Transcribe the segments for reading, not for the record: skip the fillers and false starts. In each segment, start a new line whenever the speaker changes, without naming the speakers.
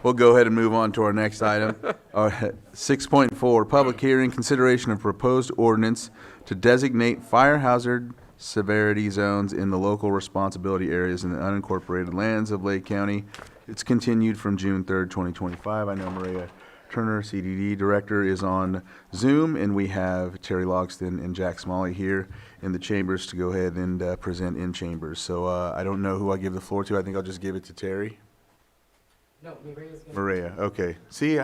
We'll go ahead and move on to our next item. 6.4, public hearing, consideration of proposed ordinance to designate fire hazard severity zones in the local responsibility areas in the unincorporated lands of Lake County. It's continued from June 3rd, 2025. I know Maria Turner, CDD Director, is on Zoom, and we have Terry Logston and Jack Smalley here in the chambers to go ahead and present in chambers. So I don't know who I give the floor to. I think I'll just give it to Terry.
No, Maria's going to.
Maria, okay. See,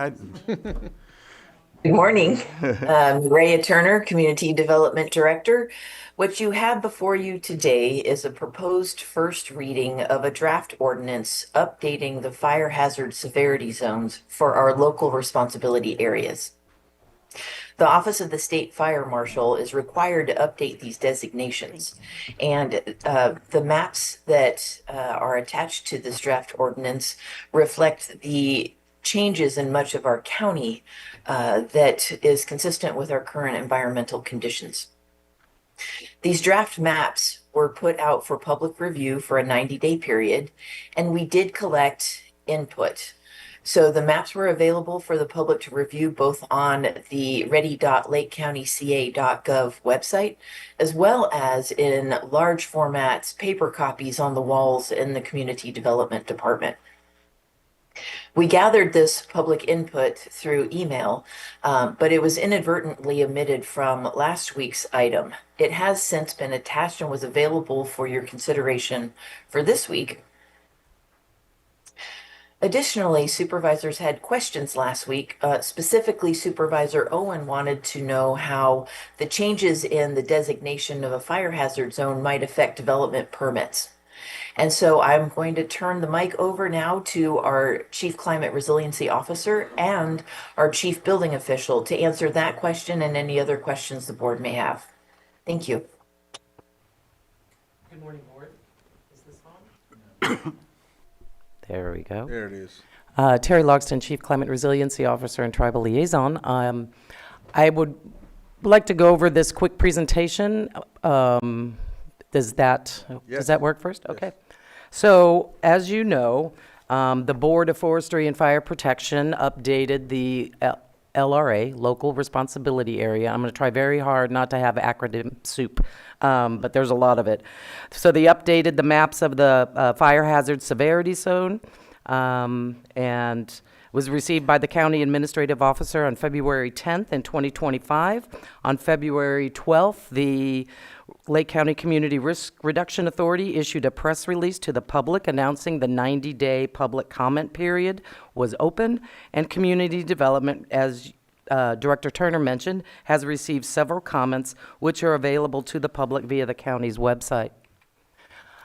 Good morning. Maria Turner, Community Development Director. What you have before you today is a proposed first reading of a draft ordinance updating the fire hazard severity zones for our local responsibility areas. The Office of the State Fire Marshal is required to update these designations, and the maps that are attached to this draft ordinance reflect the changes in much of our county that is consistent with our current environmental conditions. These draft maps were put out for public review for a 90-day period, and we did collect input. So the maps were available for the public to review both on the ready.lakecountyca.gov website, as well as in large formats, paper copies on the walls in the Community Development Department. We gathered this public input through email, but it was inadvertently omitted from last week's item. It has since been attached and was available for your consideration for this week. Additionally, supervisors had questions last week. Specifically, Supervisor Owen wanted to know how the changes in the designation of a fire hazard zone might affect development permits. And so I'm going to turn the mic over now to our Chief Climate Resiliency Officer and our Chief Building Official to answer that question and any other questions the board may have. Thank you.
Good morning, board. Is this on?
There we go.
there it is.
Terry Logston, Chief Climate Resiliency Officer and Tribal Liaison. I would like to go over this quick presentation. Does that work first?
Yes.
Okay. So, as you know, the Board of Forestry and Fire Protection updated the LRA, Local Responsibility Area. I'm going to try very hard not to have acronym soup, but there's a lot of it. So they updated the maps of the fire hazard severity zone, and was received by the County Administrative Officer on February 10th in 2025. On February 12th, the Lake County Community Risk Reduction Authority issued a press release to the public announcing the 90-day public comment period was open, and community development, as Director Turner mentioned, has received several comments which are available to the public via the county's website.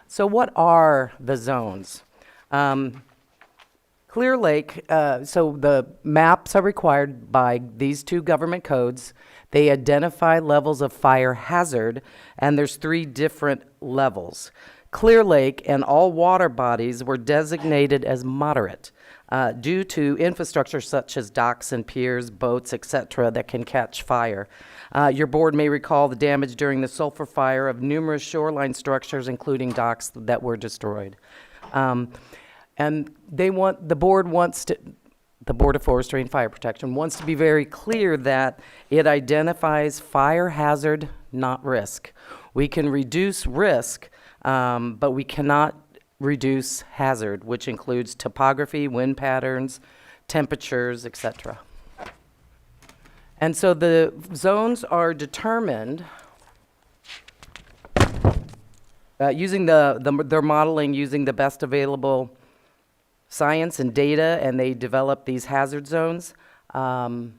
So what are the zones? Clear Lake, so the maps are required by these two government codes. They identify levels of fire hazard, and there's 3 different levels. Clear Lake and all water bodies were designated as moderate due to infrastructure such as docks and piers, boats, etc. that can catch fire. Your board may recall the damage during the sulfur fire of numerous shoreline structures, including docks that were destroyed. And the Board of Forestry and Fire Protection wants to be very clear that it identifies fire hazard, not risk. We can reduce risk, but we cannot reduce hazard, which includes topography, wind patterns, temperatures, etc. And so the zones are determined using they're modeling using the best available science and data, and they develop these hazard zones. And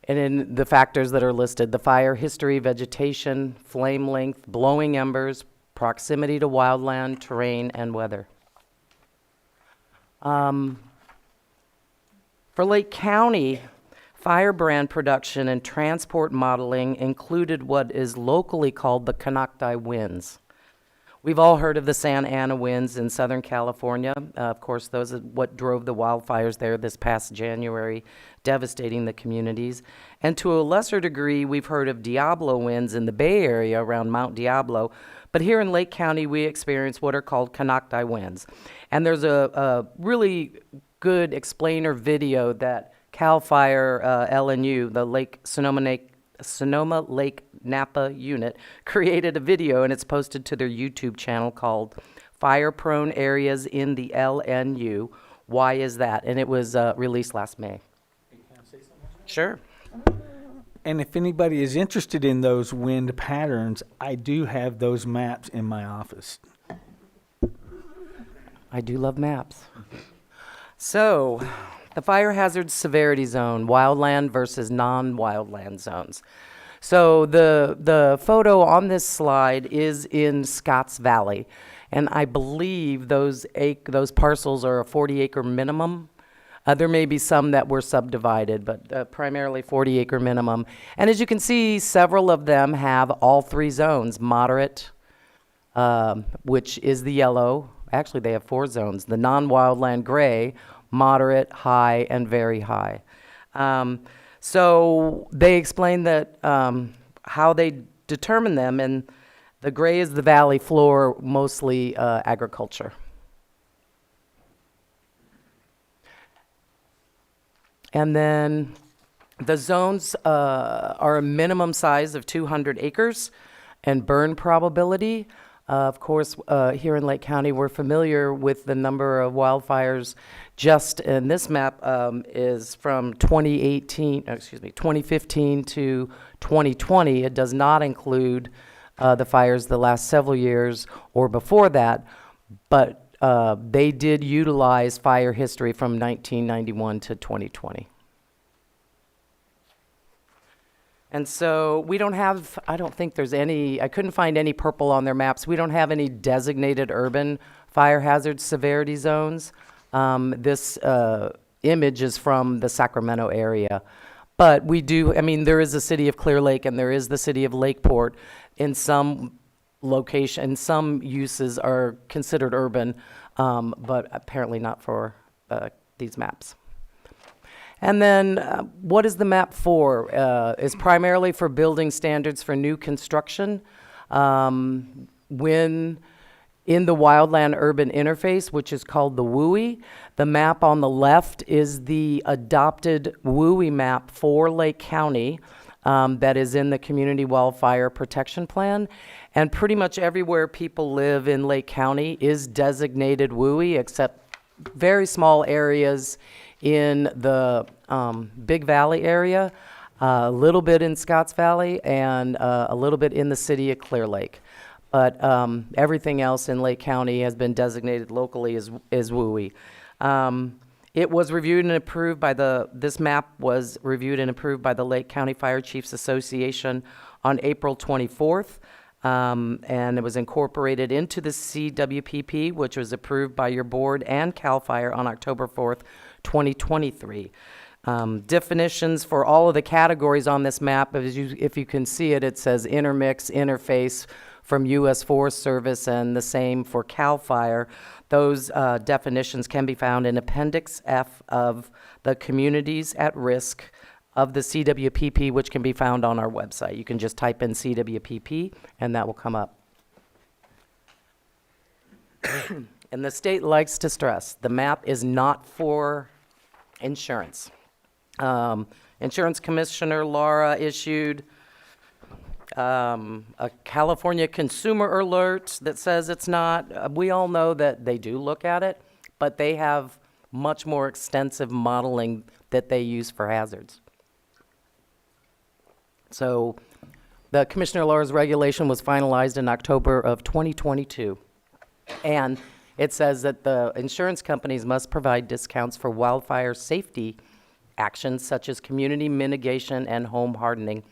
in the factors that are listed, the fire history, vegetation, flame length, blowing embers, proximity to wildland, terrain, and weather. For Lake County, firebrand production and transport modeling included what is locally called the Konocti winds. We've all heard of the Santa Ana winds in Southern California. Of course, those are what drove the wildfires there this past January, devastating the communities. And to a lesser degree, we've heard of Diablo winds in the Bay Area around Mount Diablo. But here in Lake County, we experience what are called Konocti winds. And there's a really good explainer video that CAL FIRE LNU, the Sonoma Lake Napa unit, created a video, and it's posted to their YouTube channel called Fire Prone Areas in the LNU. Why is that? And it was released last May.
Can I say something?
Sure.
And if anybody is interested in those wind patterns, I do have those maps in my office.
I do love maps. So, the fire hazard severity zone, wildland versus non-wildland zones. So the photo on this slide is in Scotts Valley, and I believe those parcels are a 40-acre minimum. There may be some that were subdivided, but primarily 40-acre minimum. And as you can see, several of them have all three zones: moderate, which is the yellow. Actually, they have 4 zones: the non-wildland gray, moderate, high, and very high. So they explain that how they determine them, and the gray is the valley floor, mostly agriculture. And then the zones are a minimum size of 200 acres and burn probability. Of course, here in Lake County, we're familiar with the number of wildfires. Just in this map is from 2015 to 2020. It does not include the fires the last several years or before that, but they did utilize fire history from 1991 to 2020. And so we don't have, I don't think there's any, I couldn't find any purple on their maps. We don't have any designated urban fire hazard severity zones. This image is from the Sacramento area. But we do, I mean, there is the city of Clear Lake and there is the city of Lakeport. In some location, some uses are considered urban, but apparently not for these maps. And then what is the map for? Is primarily for building standards for new construction. When in the wildland urban interface, which is called the WUI, the map on the left is the adopted WUI map for Lake County that is in the Community Wildfire Protection Plan. And pretty much everywhere people live in Lake County is designated WUI, except very small areas in the Big Valley area, a little bit in Scotts Valley, and a little bit in the city of Clear Lake. But everything else in Lake County has been designated locally as WUI. It was reviewed and approved by this map was reviewed and approved by the Lake County Fire Chiefs Association on April 24th. And it was incorporated into the CWPP, which was approved by your board and CAL FIRE on October 4th, 2023. Definitions for all of the categories on this map, if you can see it, it says intermix, interface from U.S. Forest Service, and the same for CAL FIRE. Those definitions can be found in Appendix F of the Communities at Risk of the CWPP, which can be found on our website. You can just type in CWPP, and that will come up. And the state likes to stress, the map is not for insurance. Insurance Commissioner Laura issued a California consumer alert that says it's not. We all know that they do look at it, but they have much more extensive modeling that they use for hazards. So the Commissioner Laura's regulation was finalized in October of 2022. And it says that the insurance companies must provide discounts for wildfire safety actions such as community mitigation and home hardening,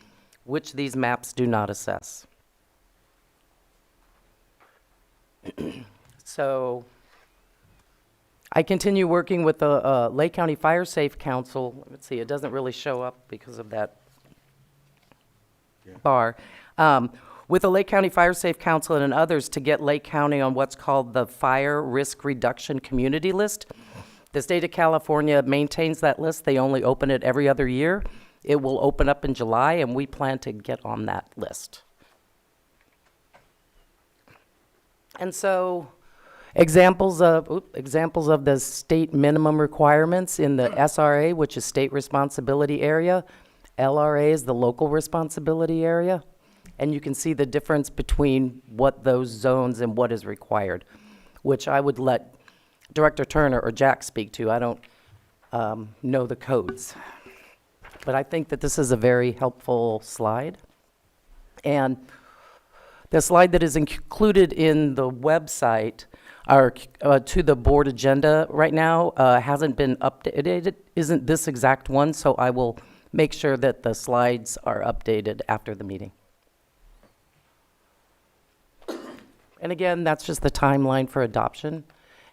which these maps do not assess. So I continue working with the Lake County Fire Safe Council. Let's see, it doesn't really show up because of that bar. With the Lake County Fire Safe Council and others to get Lake County on what's called the Fire Risk Reduction Community List. The state of California maintains that list. They only open it every other year. It will open up in July, and we plan to get on that list. And so Examples of the state minimum requirements in the SRA, which is state responsibility area. LRA is the local responsibility area. And you can see the difference between what those zones and what is required, which I would let Director Turner or Jack speak to. I don't know the codes. But I think that this is a very helpful slide. And the slide that is included in the website or to the board agenda right now hasn't been updated, isn't this exact one, so I will make sure that the slides are updated after the meeting. And again, that's just the timeline for adoption.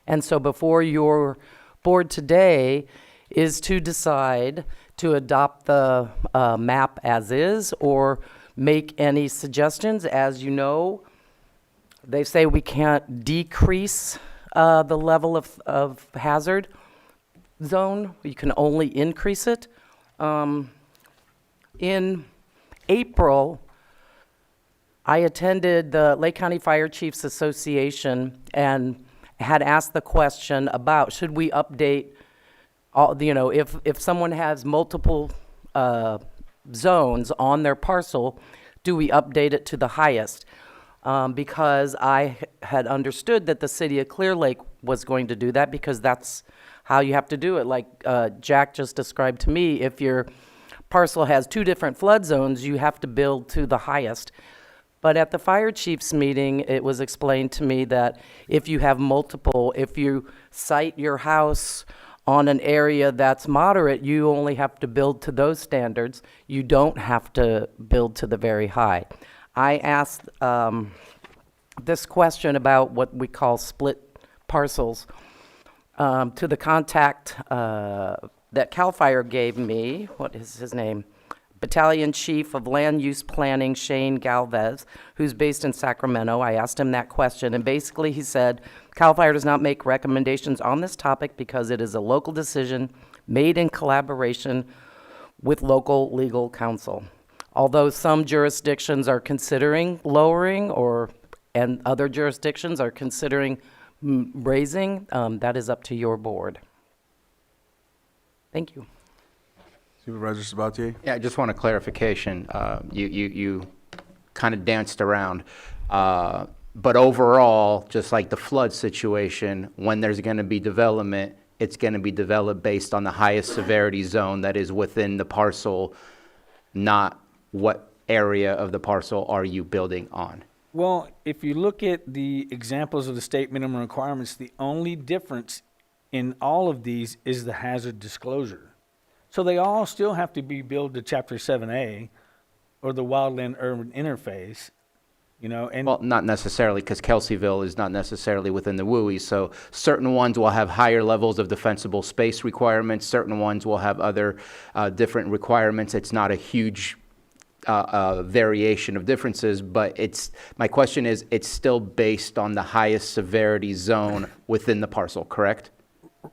And so before your board today is to decide to adopt the map as is or make any suggestions. As you know, they say we can't decrease the level of hazard zone. You can only increase it. In April, I attended the Lake County Fire Chiefs Association and had asked the question about should we update all, you know, if someone has multiple zones on their parcel, do we update it to the highest? Because I had understood that the city of Clear Lake was going to do that because that's how you have to do it. Like Jack just described to me, if your parcel has two different flood zones, you have to build to the highest. But at the fire chiefs meeting, it was explained to me that if you have multiple, if you site your house on an area that's moderate, you only have to build to those standards. You don't have to build to the very high. I asked this question about what we call split parcels to the contact that CAL FIRE gave me. What is his name? Battalion Chief of Land Use Planning, Shane Galvez, who's based in Sacramento. I asked him that question, and basically he said, CAL FIRE does not make recommendations on this topic because it is a local decision made in collaboration with local legal counsel. Although some jurisdictions are considering lowering and other jurisdictions are considering raising, that is up to your board. Thank you.
Supervisor Sabatier?
Yeah, I just want a clarification. You kind of danced around. But overall, just like the flood situation, when there's going to be development, it's going to be developed based on the highest severity zone that is within the parcel, not what area of the parcel are you building on.
Well, if you look at the examples of the state minimum requirements, the only difference in all of these is the hazard disclosure. So they all still have to be billed to Chapter 7A or the Wildland Urban Interface, you know, and
Well, not necessarily, because Kelseyville is not necessarily within the WUI, so certain ones will have higher levels of defensible space requirements, certain ones will have other different requirements. It's not a huge variation of differences, but my question is, it's still based on the highest severity zone within the parcel, correct?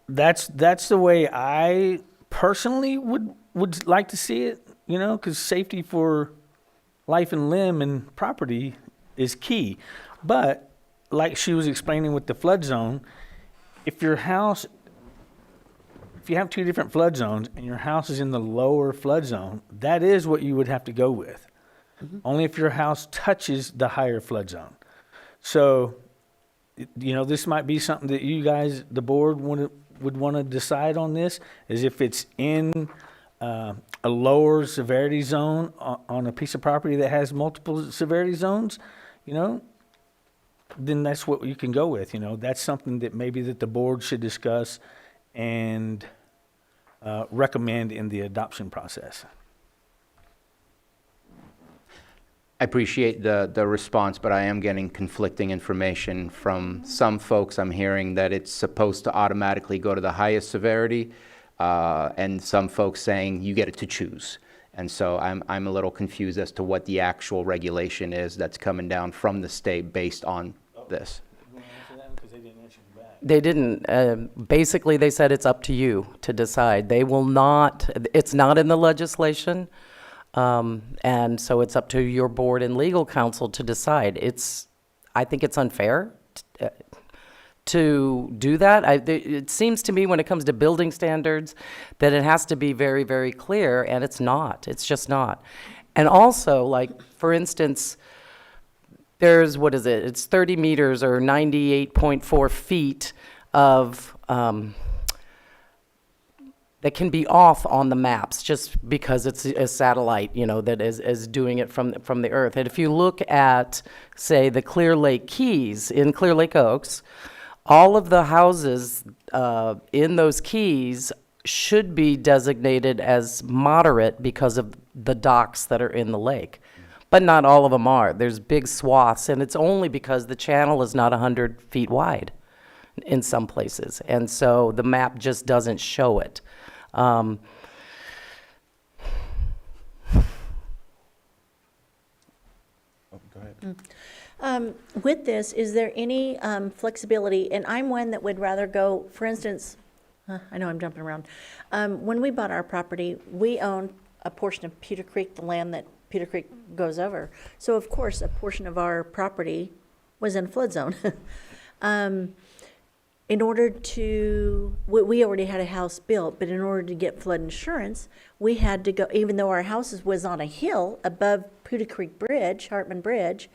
that's the way I personally would like to see it, you know, because safety for life and limb and property is key. But like she was explaining with the flood zone, if you have two different flood zones and your house is in the lower flood zone, that is what you would have to go with. Mm-hmm. Only if your house touches the higher flood zone. So, you know, this might be something that you guys, the board, would want to decide on this, is if it's in a lower severity zone on a piece of property that has multiple severity zones, you know, then that's what you can go with. You know, that's something that maybe that the board should discuss and recommend in the adoption process.
I appreciate the response, but I am getting conflicting information from some folks. I'm hearing that it's supposed to automatically go to the highest severity, and some folks saying you get it to choose. And so I'm a little confused as to what the actual regulation is that's coming down from the state based on this.
They didn't. Basically, they said it's up to you to decide. They will not, it's not in the legislation. And so it's up to your board and legal counsel to decide. I think it's unfair to do that. It seems to me when it comes to building standards that it has to be very, very clear, and it's not. It's just not. And also, like, for instance, there's, what is it? It's 30 meters or 98.4 feet of, that can be off on the maps just because it's a satellite, you know, that is doing it from the Earth. And if you look at, say, the Clear Lake Keys in Clear Lake Oaks, all of the houses in those keys should be designated as moderate because of the docks that are in the lake. But not all of them are. There's big swaths, and it's only because the channel is not 100 feet wide in some places. And so the map just doesn't show it.
Oh, go ahead.
With this, is there any flexibility? And I'm one that would rather go, for instance, I know I'm jumping around. When we bought our property, we own a portion of Peter Creek, the land that Peter Creek goes over. So of course, a portion of our property was in flood zone. In order to, we already had a house built, but in order to get flood insurance, we had to go, even though our house was on a hill above Peter Creek Bridge, Hartman Bridge,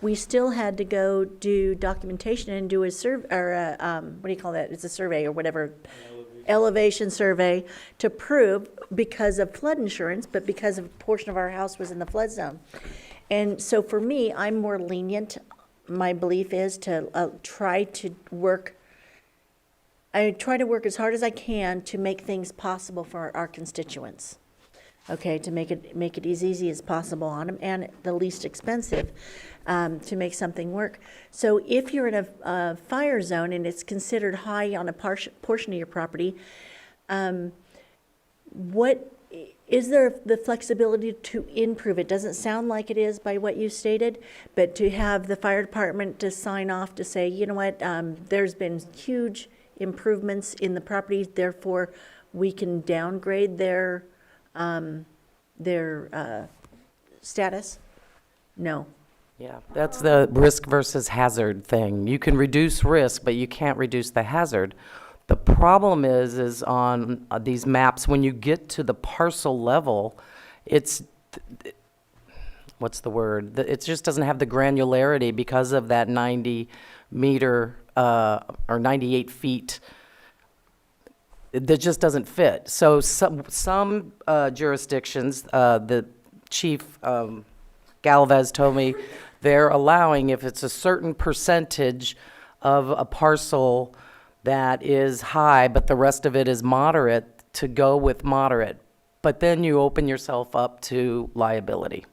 we still had to go do documentation and do a survey, or what do you call that? It's a survey or whatever. Elevation survey to prove, because of flood insurance, but because a portion of our house was in the flood zone. And so for me, I'm more lenient. My belief is to try to work as hard as I can to make things possible for our constituents. Okay, to make it as easy as possible on them and the least expensive, to make something work. So if you're in a fire zone and it's considered high on a portion of your property, what is there the flexibility to improve it? Doesn't sound like it is by what you stated, but to have the fire department to sign off to say, you know what, there's been huge improvements in the property, therefore we can downgrade their status? No.
Yeah, that's the risk versus hazard thing. You can reduce risk, but you can't reduce the hazard. The problem is on these maps, when you get to the parcel level, it's, what's the word? It just doesn't have the granularity because of that 90 meter or 98 feet. That just doesn't fit. So some jurisdictions, the chief Galvez told me, they're allowing, if it's a certain percentage of a parcel that is high, but the rest of it is moderate, to go with moderate. But then you open yourself up to liability.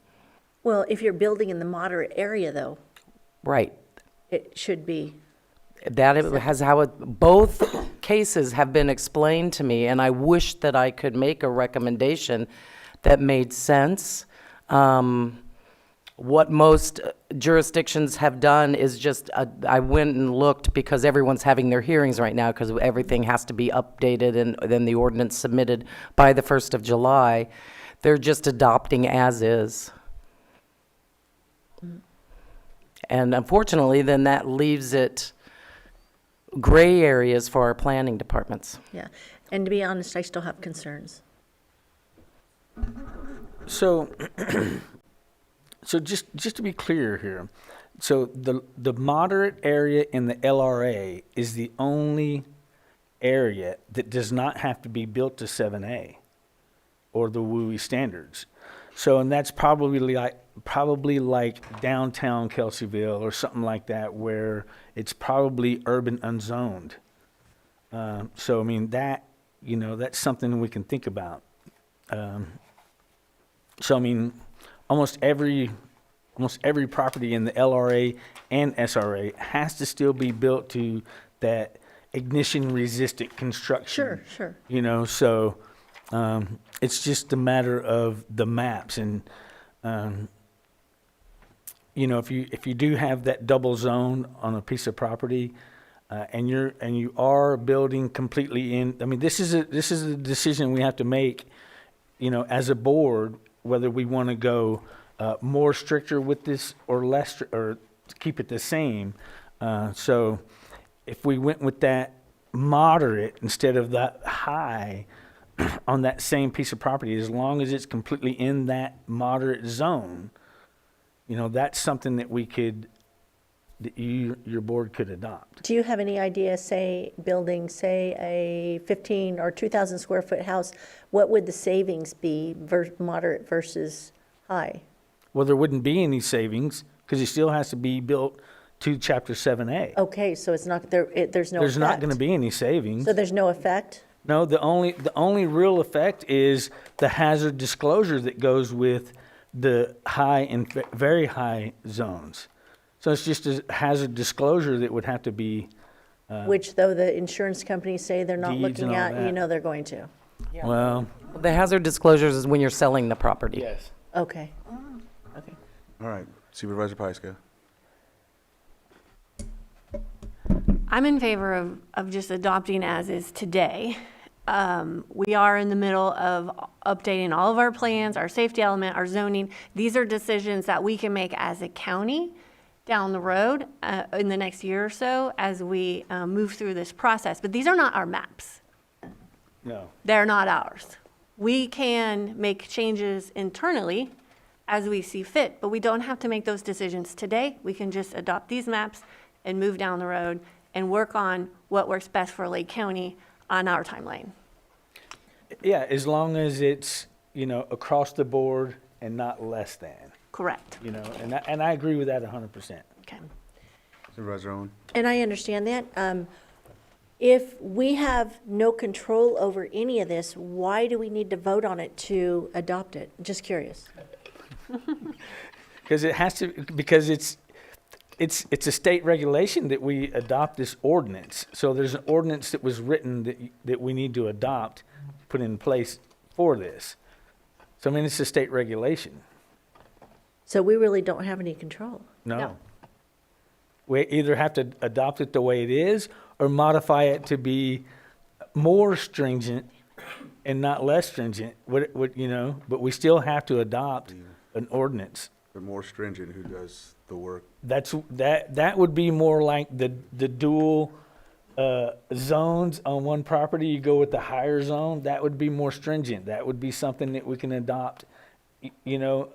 Well, if you're building in the moderate area, though,
Right.
it should be.
That has how it, both cases have been explained to me, and I wish that I could make a recommendation that made sense. What most jurisdictions have done is just, I went and looked because everyone's having their hearings right now because everything has to be updated and then the ordinance submitted by the 1st of July. They're just adopting as is. And unfortunately, then that leaves it gray areas for our planning departments.
Yeah, and to be honest, I still have concerns.
So, so just to be clear here, so the moderate area in the LRA is the only area that does not have to be built to 7A or the WUI standards. So, and that's probably like downtown Kelseyville or something like that, where it's probably urban unzoned. So, I mean, that, you know, that's something we can think about. So, I mean, almost every property in the LRA and SRA has to still be built to that ignition-resistant construction.
Sure.
You know, so it's just a matter of the maps, and you know, if you do have that double zone on a piece of property, and you are building completely in, I mean, this is a decision we have to make, you know, as a board, whether we want to go more stricter with this or less, or keep it the same. So if we went with that moderate instead of that high on that same piece of property, as long as it's completely in that moderate zone, you know, that's something that we could, that your board could adopt.
Do you have any idea, say, building, say, a 15 or 2,000 square foot house, what would the savings be, moderate versus high?
Well, there wouldn't be any savings because it still has to be built to Chapter 7A.
Okay, so it's not, there's no
There's not going to
effect.
be any savings.
So there's no effect?
No, the only real effect is the hazard disclosure that goes with the high and very high zones. So it's just a hazard disclosure that would have to be,
Which though the insurance companies say they're not
Deeds and
looking
all
at, you
that.
know they're going to.
well,
The hazard disclosures is when you're selling the property.
yes.
Okay.
All right, Supervisor Pyska.
I'm in favor of just adopting as is today. We are in the middle of updating all of our plans, our safety element, our zoning. These are decisions that we can make as a county down the road in the next year or so as we move through this process. But these are not our maps.
No.
They're not ours. We can make changes internally as we see fit, but we don't have to make those decisions today. We can just adopt these maps and move down the road and work on what works best for Lake County on our timeline.
Yeah, as long as it's, you know, across the board and not less than,
Correct.
you know, and I agree with that 100%.
Okay.
Supervisor Owen.
And I understand that. If we have no control over any of this, why do we need to vote on it to adopt it? Just curious.
Because it has to, because it's a state regulation that we adopt this ordinance. So there's an ordinance that was written that we need to adopt, put in place for this. So I mean, it's a state regulation.
So we really don't have any control.
No. We either have to adopt it the way it is or modify it to be more stringent and not less stringent, you know, but we still have to adopt an ordinance.
The more stringent, who does the work?
That would be more like the dual zones on one property. You go with the higher zone, that would be more stringent. That would be something that we can adopt, you know,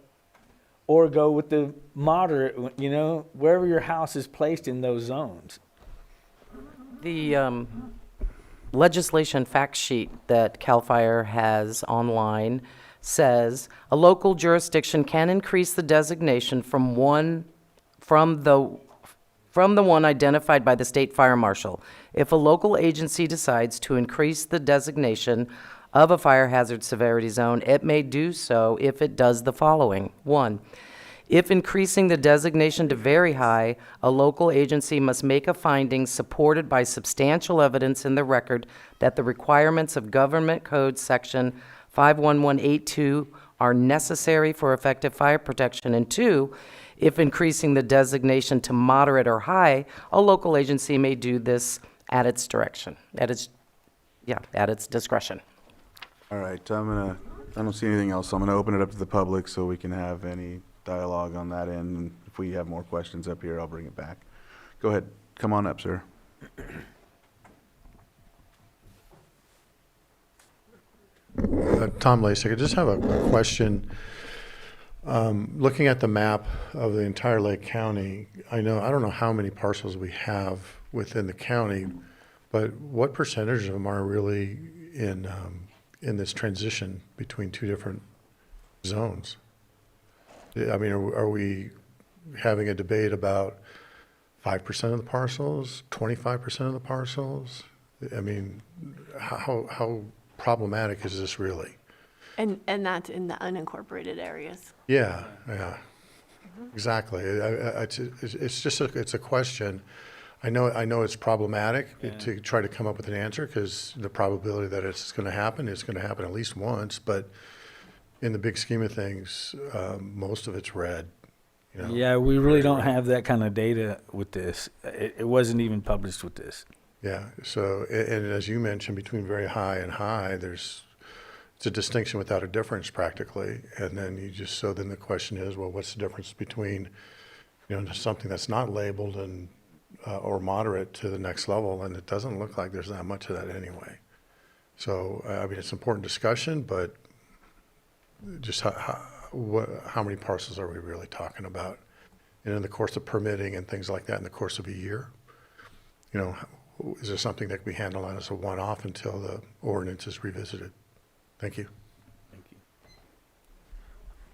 or go with the moderate, you know, wherever your house is placed in those zones.
The legislation fact sheet that CAL FIRE has online says a local jurisdiction can increase the designation from the one identified by the state fire marshal. If a local agency decides to increase the designation of a fire hazard severity zone, it may do so if it does the following. 1, if increasing the designation to very high, a local agency must make a finding supported by substantial evidence in the record that the requirements of Government Code Section 51182 are necessary for effective fire protection. And 2, if increasing the designation to moderate or high, a local agency may do this at its direction, at its discretion.
All right, I don't see anything else, so I'm gonna open it up to the public so we can have any dialogue on that end. And if we have more questions up here, I'll bring it back. Go ahead, come on up, sir.
Tom Lasik, I just have a question. Looking at the map of the entire Lake County, I don't know how many parcels we have within the county, but what percentage of them are really in this transition between two different zones? I mean, are we having a debate about 5% of the parcels, 25% of the parcels? I mean, how problematic is this really?
And that's in the unincorporated areas.
Yeah, exactly. It's just it's a question. I know it's problematic to try to come up with an answer because the probability that it's going to happen at least once. But in the big scheme of things, most of it's red. You know?
Yeah, we really don't have that kind of data with this. It wasn't even published with this.
Yeah. So, and as you mentioned, between very high and high, it's a distinction without a difference practically. And then then the question is, well, what's the difference between, something that's not labeled and, or moderate to the next level, and it doesn't look like there's that much of that anyway. So, I mean, it's important discussion, but just how many parcels are we really talking about? And in the course of permitting and things like that, in the course of a year, you know, is there something that can be handled as a one-off until the ordinance is revisited? Thank you.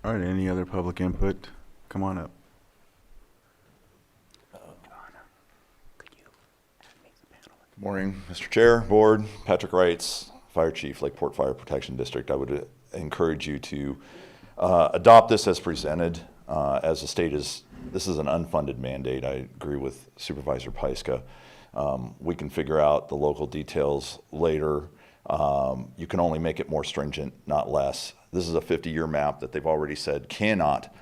All right, any other public input? Come on up.
Morning, Mr. Chair, Board, Patrick Wrights, Fire Chief, Lakeport Fire Protection District. I would encourage you to adopt this as presented. As the state this is an unfunded mandate. I agree with Supervisor Pyska. We can figure out the local details later. You can only make it more stringent, not less. This is a 50-year map that they've already said cannot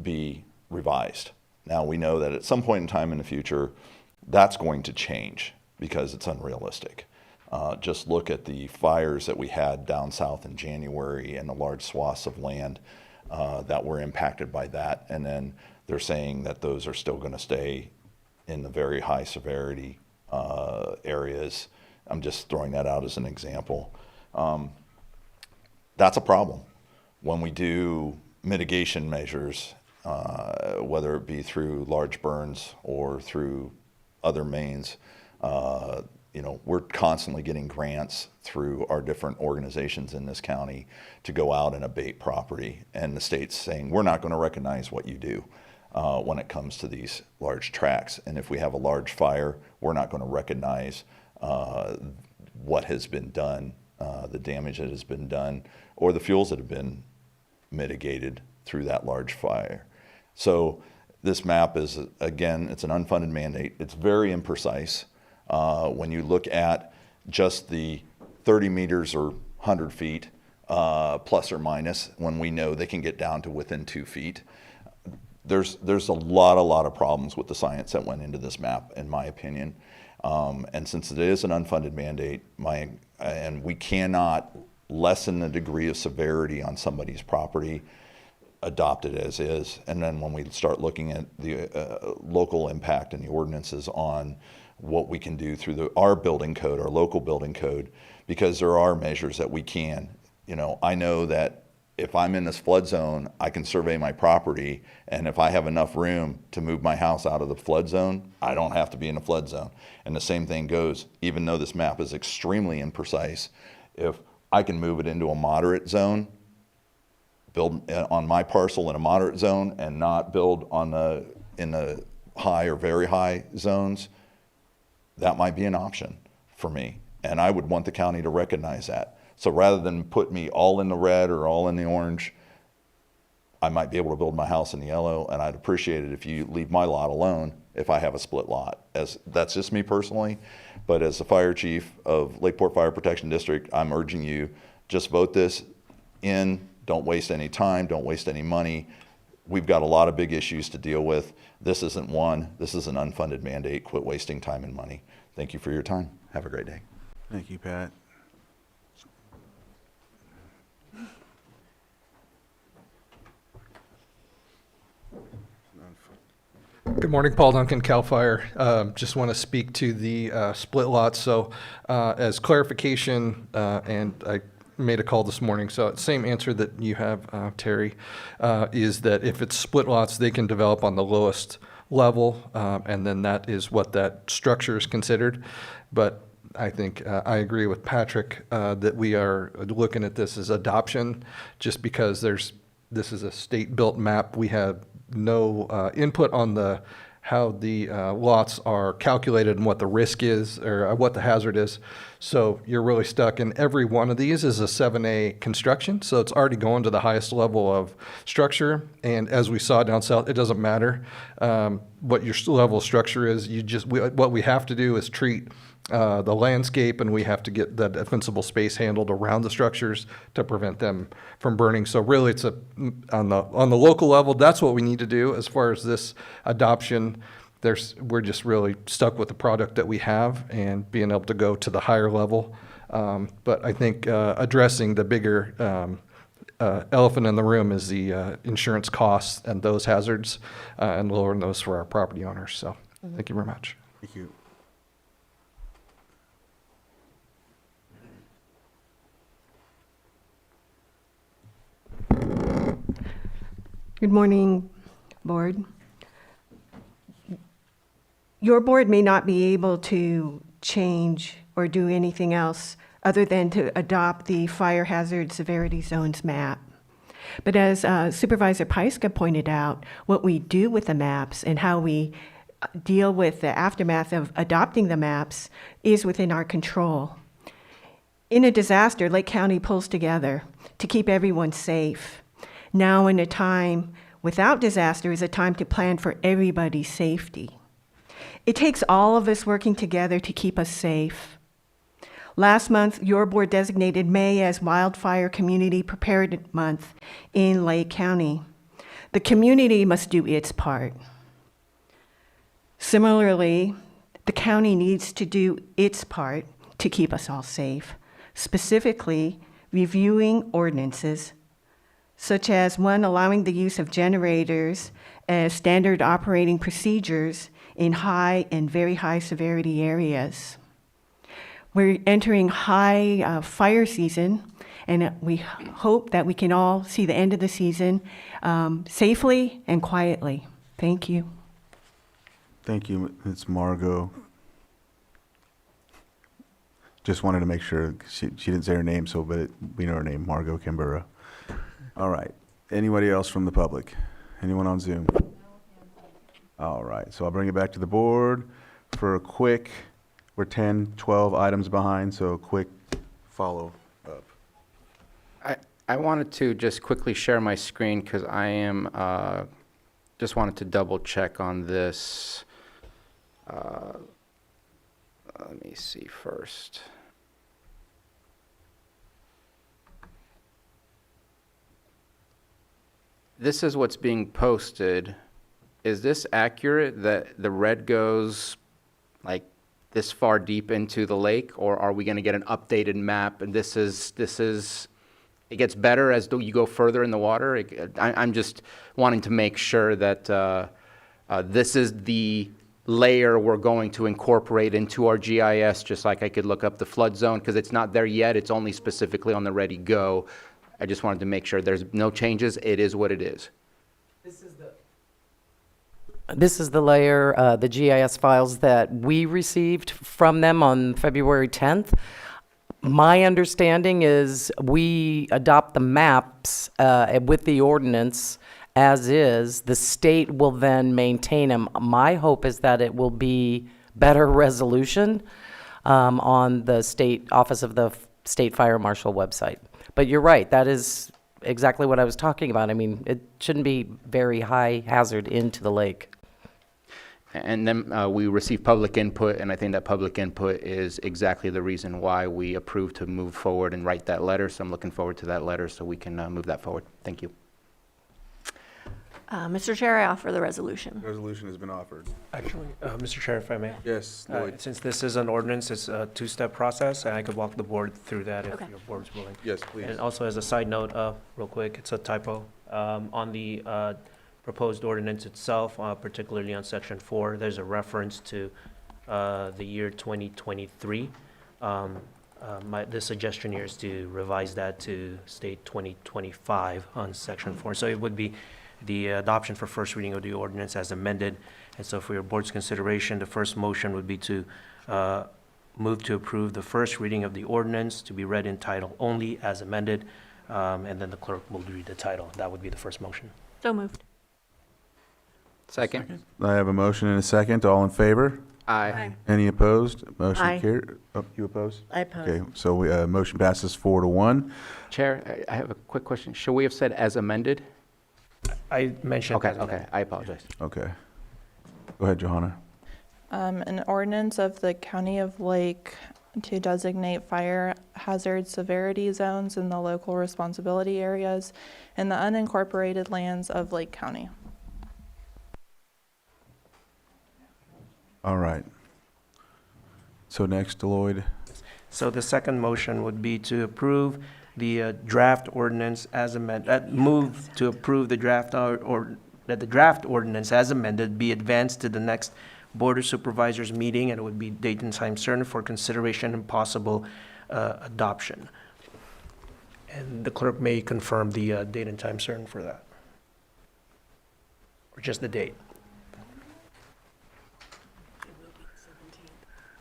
be revised. Now, we know that at some point in time in the future, that's going to change because it's unrealistic. Just look at the fires that we had down south in January and the large swaths of land that were impacted by that. And then they're saying that those are still going to stay in the very high severity areas. I'm just throwing that out as an example. That's a problem. When we do mitigation measures, whether it be through large burns or through other means, you know, we're constantly getting grants through our different organizations in this county to go out and abate property. And the state's saying, we're not going to recognize what you do when it comes to these large tracts. And if we have a large fire, we're not going to recognize what has been done, the damage that has been done, or the fuels that have been mitigated through that large fire. So this map is, again, it's an unfunded mandate. It's very imprecise. When you look at just the 30 meters or 100 feet, plus or minus, when we know they can get down to within 2 feet, there's a lot of problems with the science that went into this map, in my opinion. And since it is an unfunded mandate, and we cannot lessen the degree of severity on somebody's property, adopt it as is. And then when we start looking at the local impact and the ordinances on what we can do through our building code, our local building code, because there are measures that we can. You know, I know that if I'm in this flood zone, I can survey my property, and if I have enough room to move my house out of the flood zone, I don't have to be in a flood zone. And the same thing goes, even though this map is extremely imprecise, if I can move it into a moderate zone, build on my parcel in a moderate zone and not build in the high or very high zones, that might be an option for me. And I would want the county to recognize that. So rather than put me all in the red or all in the orange, I might be able to build my house in the yellow, and I'd appreciate it if you leave my lot alone if I have a split lot. That's just me personally, but as the fire chief of Lakeport Fire Protection District, I'm urging you, just vote this in. Don't waste any time, don't waste any money. We've got a lot of big issues to deal with. This isn't one. This is an unfunded mandate. Quit wasting time and money. Thank you for your time. Have a great day.
Thank you, Pat.
Good morning, Paul Duncan, CAL FIRE. Just want to speak to the split lots. So as clarification, and I made a call this morning, so same answer that you have, Terry, is that if it's split lots, they can develop on the lowest level, and then that is what that structure is considered. But I think I agree with Patrick that we are looking at this as adoption, just because this is a state-built map. We have no input on how the lots are calculated and what the risk is or what the hazard is. So you're really stuck, and every one of these is a 7A construction, so it's already going to the highest level of structure. And as we saw down south, it doesn't matter what your level of structure is. What we have to do is treat the landscape, and we have to get the defensible space handled around the structures to prevent them from burning. So really, it's on the local level. That's what we need to do as far as this adoption. We're just really stuck with the product that we have and being able to go to the higher level. But I think addressing the bigger elephant in the room is the insurance costs and those hazards, and lowering those for our property owners. So thank you very much.
Thank you.
Good morning, Board. Your board may not be able to change or do anything else other than to adopt the fire hazard severity zones map. But as Supervisor Pyska pointed out, what we do with the maps and how we deal with the aftermath of adopting the maps is within our control. In a disaster, Lake County pulls together to keep everyone safe. Now in a time without disaster is a time to plan for everybody's safety. It takes all of us working together to keep us safe. Last month, your board designated May as Wildfire Community Preparedness Month in Lake County. The community must do its part. Similarly, the county needs to do its part to keep us all safe, specifically reviewing ordinances, such as one allowing the use of generators as standard operating procedures in high and very high severity areas. We're entering high fire season, and we hope that we can all see the end of the season safely and quietly. Thank you.
Thank you, Ms. Margot. Just wanted to make sure, she didn't say her name, but we know her name, Margot Kimbura. All right. Anybody else from the public? Anyone on Zoom? All right. So I'll bring it back to the board for a quick, we're 10, 12 items behind, so a quick follow up.
I wanted to just quickly share my screen because I am, just wanted to double check on this. Let me see first. This is what's being posted. Is this accurate that the red goes like this far deep into the lake, or are we going to get an updated map? And this is it gets better as you go further in the water. I'm just wanting to make sure that this is the layer we're going to incorporate into our GIS, just like I could look up the flood zone, because it's not there yet. It's only specifically on the ready go. I just wanted to make sure there's no changes. It is what it is.
This is the layer, the GIS files that we received from them on February 10th. My understanding is we adopt the maps with the ordinance as is. The state will then maintain them. My hope is that it will be better resolution on the state office of the state fire marshal website. But you're right, that is exactly what I was talking about. I mean, it shouldn't be very high hazard into the lake.
And then we received public input, and I think that public input is exactly the reason why we approved to move forward and write that letter. So I'm looking forward to that letter so we can move that forward. Thank you.
Mr. Chair, I offer the resolution.
Resolution has been offered.
Actually, Mr. Chair, if I may.
Yes, Lloyd.
Since this is an ordinance, it's a two-step process, and I could walk the board through that if
Okay.
your board's willing.
Yes, please.
And also as a side note, real quick, it's a typo. On the proposed ordinance itself, particularly on section 4, there's a reference to the year 2023. The suggestion here is to revise that to state 2025 on section 4. So it would be the adoption for first reading of the ordinance as amended. And so for your board's consideration, the first motion would be to move to approve the first reading of the ordinance to be read in title only as amended, and then the clerk will read the title. That would be the first motion.
So moved.
Second.
I have a motion and a second. All in favor?
Aye.
Any opposed? Motion
Aye.
carried. Oh, you oppose?
I oppose.
Okay, so we, motion passes 4-1.
Chair, I have a quick question. Should we have said as amended?
I mentioned.
Okay,
as amended.
I apologize.
Okay. Go ahead, Johanna.
An ordinance of the County of Lake to designate fire hazard severity zones in the local responsibility areas in the unincorporated lands of Lake County.
All right. So next, Lloyd.
So the second motion would be to approve the draft ordinance as amended, move to approve the draft, or that the draft ordinance as amended be advanced to the next Board of Supervisors meeting, and it would be date and time certain for consideration and possible adoption. And the clerk may confirm the date and time certain for that. Or just the date.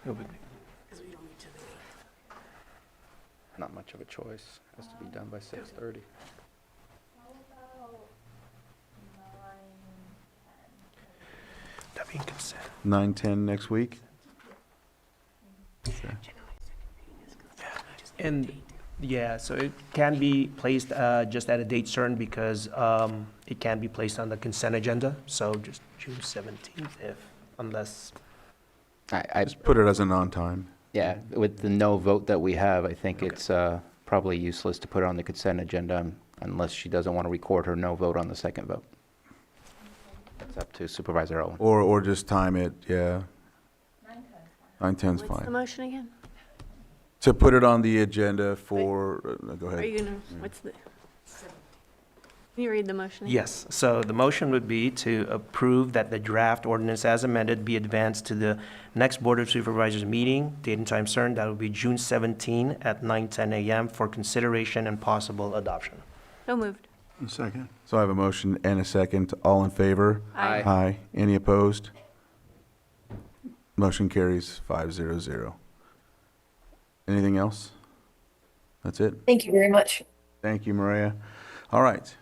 It'll be-
Not much of a choice. Has to be done by 6:30.
That being consent.
9:10 next week?
And, yeah, so it can be placed just at a date certain because it can be placed on the consent agenda, so just June 17th unless,
Just put it as a non-time.
Yeah, with the no vote that we have, I think it's probably useless to put it on the consent agenda unless she doesn't want to record her no vote on the second vote. That's up to Supervisor Owen.
Or just time it, yeah. 9:10's
What's the
fine.
motion again?
To put it on the agenda for, go
Are
ahead.
you gonna, what's the? Can you read the motion? again?
yes. So the motion would be to approve that the draft ordinance as amended be advanced to the next Board of Supervisors meeting, date and time certain, that would be June 17 at 9:10 a.m. for consideration and possible adoption.
So moved.
Second.
So I have a motion and a second. All in favor?
Aye.
Aye. Any opposed? Motion carries 5-0-0. Anything else? That's it.
Thank you very much.
Thank you, Maria. All right.